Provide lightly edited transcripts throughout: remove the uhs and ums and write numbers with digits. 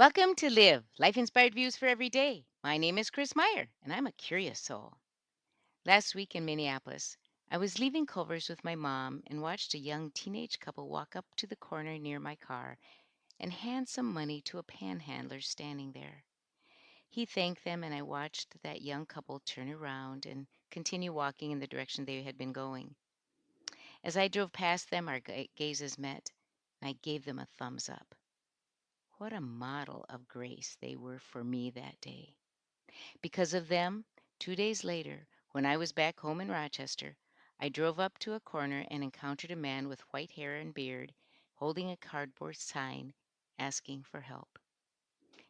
Welcome to Live, Life Inspired Views for Every Day. My name is Chris Meyer, and I'm a curious soul. Last week in Minneapolis, I was leaving Culver's with my mom and watched a young teenage couple walk up to the corner near my car and hand some money to a panhandler standing there. He thanked them, and I watched that young couple turn around and continue walking in the direction they had been going. As I drove past them, our gazes met, and I gave them a thumbs up. What a model of grace they were for me that day. Because of them, 2 days later, when I was back home in Rochester, I drove up to a corner and encountered a man with white hair and beard holding a cardboard sign asking for help.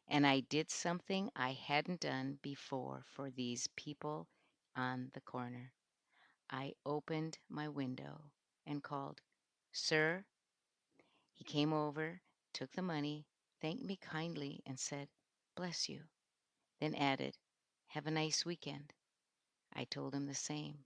And I did something I hadn't done before for these people on the corner. I opened my window and called, "Sir." He came over, took the money, thanked me kindly, and said, "Bless you." Then added, "Have a nice weekend." I told him the same.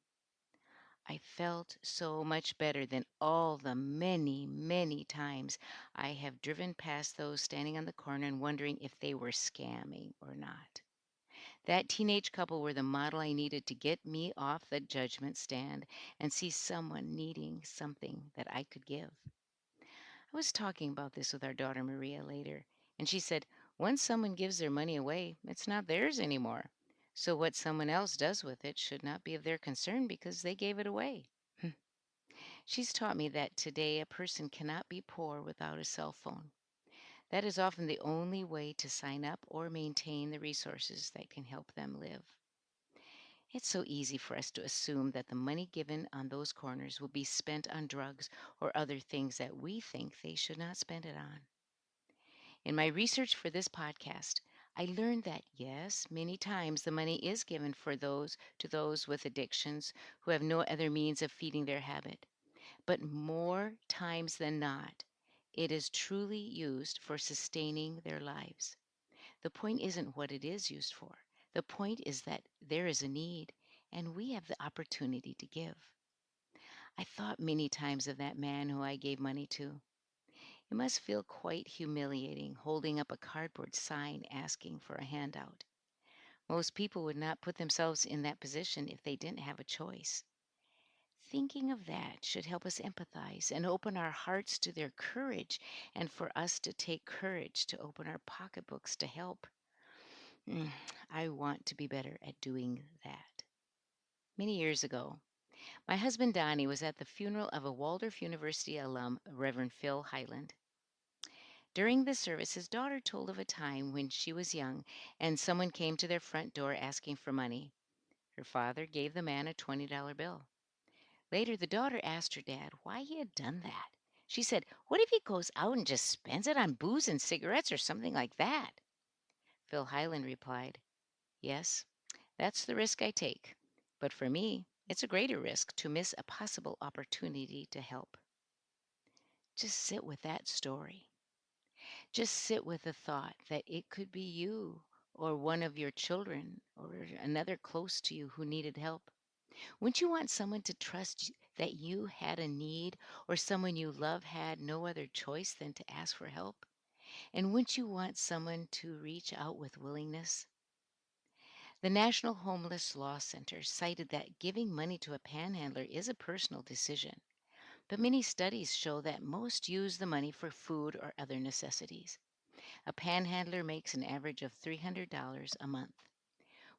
I felt so much better than all the many, many times I have driven past those standing on the corner and wondering if they were scamming or not. That teenage couple were the model I needed to get me off the judgment stand and see someone needing something that I could give. I was talking about this with our daughter Maria later, and she said, once someone gives their money away, it's not theirs anymore. So what someone else does with it should not be of their concern because they gave it away. Hmm. She's taught me that today a person cannot be poor without a cell phone. That is often the only way to sign up or maintain the resources that can help them live. It's so easy for us to assume that the money given on those corners will be spent on drugs or other things that we think they should not spend it on. In my research for this podcast, I learned that yes, many times the money is given for those with addictions who have no other means of feeding their habit. But more times than not, it is truly used for sustaining their lives. The point isn't what it is used for. The point is that there is a need and we have the opportunity to give. I thought many times of that man who I gave money to. It must feel quite humiliating holding up a cardboard sign asking for a handout. Most people would not put themselves in that position if they didn't have a choice. Thinking of that should help us empathize and open our hearts to their courage and for us to take courage to open our pocketbooks to help. Mm, I want to be better at doing that. Many years ago, my husband Donnie was at the funeral of a Waldorf University alum, Reverend Phil Highland. During the service, his daughter told of a time when she was young and someone came to their front door asking for money. Her father gave the man a $20 bill. Later, the daughter asked her dad why he had done that. She said, "What if he goes out and just spends it on booze and cigarettes or something like that?" Phil Highland replied, "Yes, that's the risk I take. But for me, it's a greater risk to miss a possible opportunity to help." Just sit with that story. Just sit with the thought that it could be you or one of your children or another close to you who needed help. Wouldn't you want someone to trust that you had a need or someone you love had no other choice than to ask for help? And wouldn't you want someone to reach out with willingness? The National Homeless Law Center cited that giving money to a panhandler is a personal decision, but many studies show that most use the money for food or other necessities. A panhandler makes an average of $300 a month.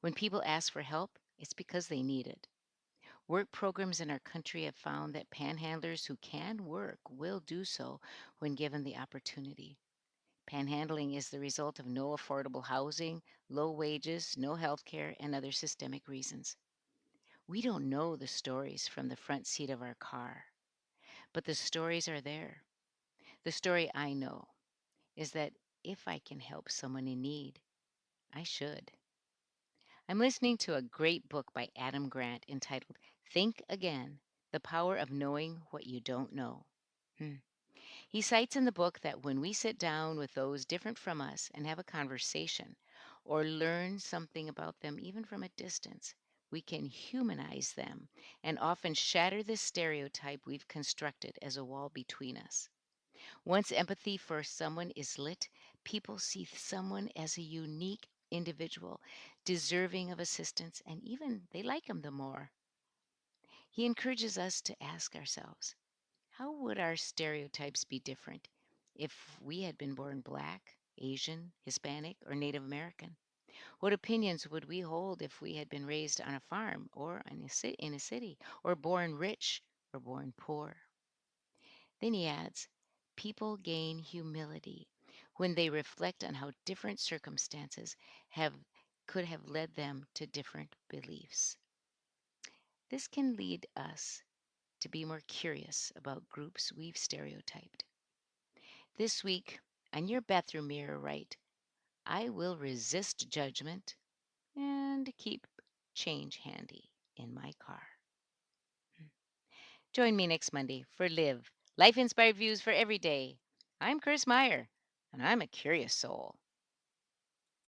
When people ask for help, it's because they need it. Work programs in our country have found that panhandlers who can work will do so when given the opportunity. Panhandling is the result of no affordable housing, low wages, no health care, and other systemic reasons. We don't know the stories from the front seat of our car, but the stories are there. The story I know is that if I can help someone in need, I should. I'm listening to a great book by Adam Grant entitled Think Again: The Power of Knowing What You Don't Know. Hmm. He cites in the book that when we sit down with those different from us and have a conversation or learn something about them, even from a distance, we can humanize them and often shatter the stereotype we've constructed as a wall between us. Once empathy for someone is lit, People see someone as a unique individual, deserving of assistance, and even they like him the more. He encourages us to ask ourselves, how would our stereotypes be different if we had been born Black, Asian, Hispanic, or Native American? What opinions would we hold if we had been raised on a farm or in a city, or born rich or born poor? Then he adds, people gain humility when they reflect on how different circumstances have could have led them to different beliefs. This can lead us to be more curious about groups we've stereotyped. This week, on your bathroom mirror, write, I will resist judgment and keep change handy in my car. Join me next Monday for Live, Life Inspired Views for Every Day. I'm Chris Meyer, and I'm a curious soul.